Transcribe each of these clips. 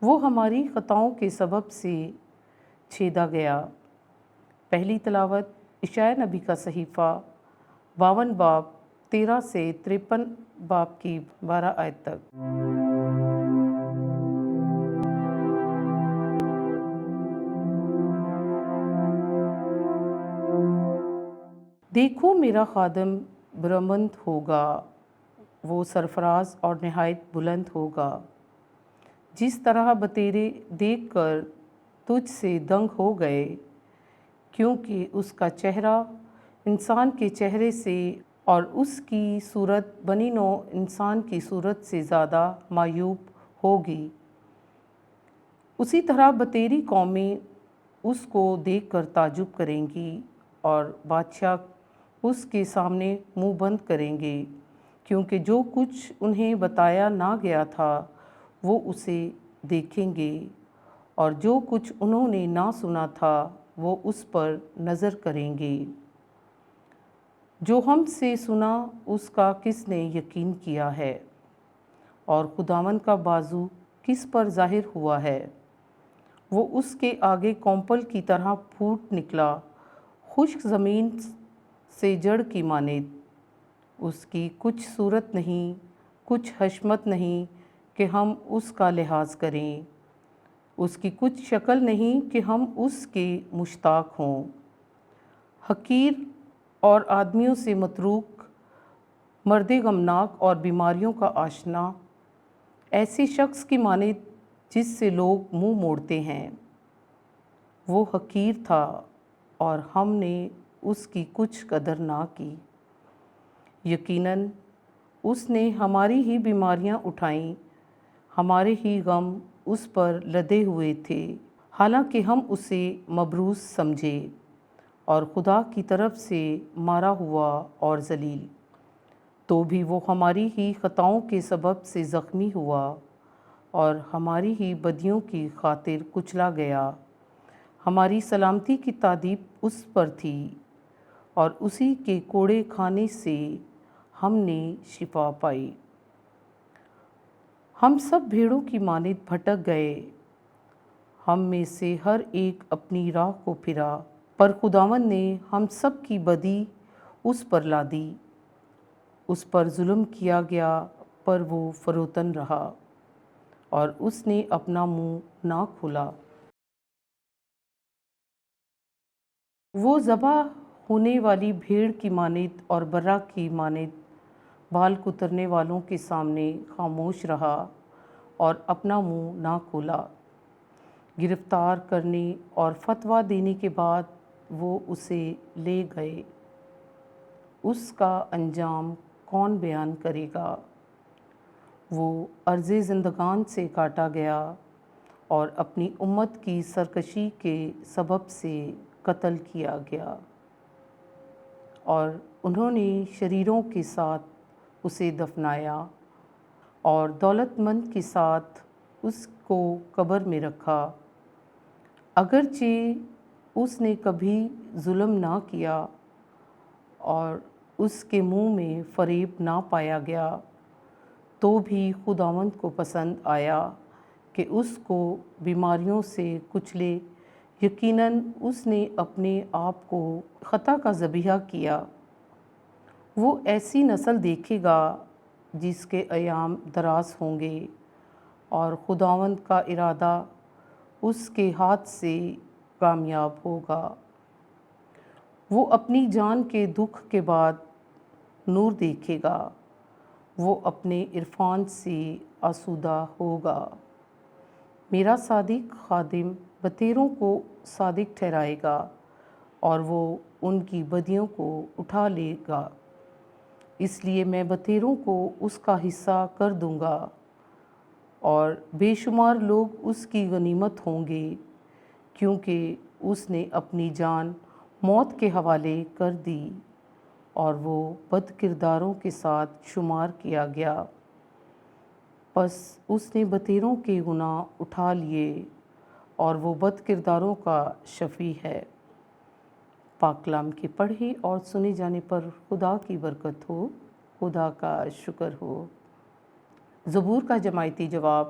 وہ ہماری خطاؤں کے سبب سے چھیدا گیا۔ پہلی تلاوت اشعیاء نبی کا صحیفہ 52 باب 13 سے 53 باب کی 12 آیت تک۔ دیکھو میرا خادم برمند ہوگا، وہ سرفراز اور نہایت بلند ہوگا۔ جس طرح بتیرے دیکھ کر تجھ سے دنگ ہو گئے، کیونکہ اس کا چہرہ انسان کے چہرے سے اور اس کی صورت بنی نوع انسان کی صورت سے زیادہ معیوب ہوگی، اسی طرح بتیری قومیں اس کو دیکھ کر تعجب کریں گی اور بادشاہ اس کے سامنے منہ بند کریں گے، کیونکہ جو کچھ انہیں بتایا نہ گیا تھا وہ اسے دیکھیں گے، اور جو کچھ انہوں نے نہ سنا تھا وہ اس پر نظر کریں گے۔ جو ہم سے سنا اس کا کس نے یقین کیا ہے، اور خداوند کا بازو کس پر ظاہر ہوا ہے؟ وہ اس کے آگے کونپل کی طرح پھوٹ نکلا، خشک زمین سے جڑ کی مانند۔ اس کی کچھ صورت نہیں، کچھ حشمت نہیں کہ ہم اس کا لحاظ کریں، اس کی کچھ شکل نہیں کہ ہم اس کے مشتاق ہوں۔ حقیر اور آدمیوں سے متروک، مرد غمناک اور بیماریوں کا آشنا، ایسے شخص کی مانند جس سے لوگ منہ موڑتے ہیں۔ وہ حقیر تھا اور ہم نے اس کی کچھ قدر نہ کی۔ یقیناً اس نے ہماری ہی بیماریاں اٹھائیں، ہمارے ہی غم اس پر لدے ہوئے تھے، حالانکہ ہم اسے مبروز سمجھے اور خدا کی طرف سے مارا ہوا اور ذلیل۔ تو بھی وہ ہماری ہی خطاؤں کے سبب سے زخمی ہوا اور ہماری ہی بدیوں کی خاطر کچلا گیا۔ ہماری سلامتی کی تادیب اس پر تھی، اور اسی کے کوڑے کھانے سے ہم نے شفا پائی۔ ہم سب بھیڑوں کی مانند بھٹک گئے، ہم میں سے ہر ایک اپنی راہ کو پھرا، پر خداوند نے ہم سب کی بدی اس پر لادی۔ اس پر ظلم کیا گیا پر وہ فروتن رہا، اور اس نے اپنا منہ نہ کھولا۔ وہ ذبح ہونے والی بھیڑ کی مانند اور برہ کی مانند بال کترنے والوں کے سامنے خاموش رہا اور اپنا منہ نہ کھولا۔ گرفتار کرنے اور فتویٰ دینے کے بعد وہ اسے لے گئے۔ اس کا انجام کون بیان کرے گا؟ وہ ارض زندگان سے کاٹا گیا اور اپنی امت کی سرکشی کے سبب سے قتل کیا گیا، اور انہوں نے شریروں کے ساتھ اسے دفنایا اور دولت مند کے ساتھ اس کو قبر میں رکھا۔ اگرچہ اس نے کبھی ظلم نہ کیا اور اس کے منہ میں فریب نہ پایا گیا، تو بھی خداوند کو پسند آیا کہ اس کو بیماریوں سے کچلے۔ یقیناً اس نے اپنے آپ کو خطا کا ذبیحہ کیا۔ وہ ایسی نسل دیکھے گا جس کے ایام دراز ہوں گے، اور خداوند کا ارادہ اس کے ہاتھ سے کامیاب ہوگا۔ وہ اپنی جان کے دکھ کے بعد نور دیکھے گا، وہ اپنے عرفان سے آسودہ ہوگا۔ میرا صادق خادم بتیروں کو صادق ٹھہرائے گا، اور وہ ان کی بدیوں کو اٹھا لے گا۔ اس لیے میں بتیروں کو اس کا حصہ کر دوں گا، اور بے شمار لوگ اس کی غنیمت ہوں گے، کیونکہ اس نے اپنی جان موت کے حوالے کر دی اور وہ بد کرداروں کے ساتھ شمار کیا گیا۔ پس اس نے بتیروں کے گناہ اٹھا لیے، اور وہ بد کرداروں کا شفیع ہے۔ پاک کلام کے پڑھے اور سنے جانے پر خدا کی برکت ہو، خدا کا شکر ہو۔ زبور کا جماعتی جواب: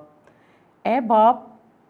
اے باپ،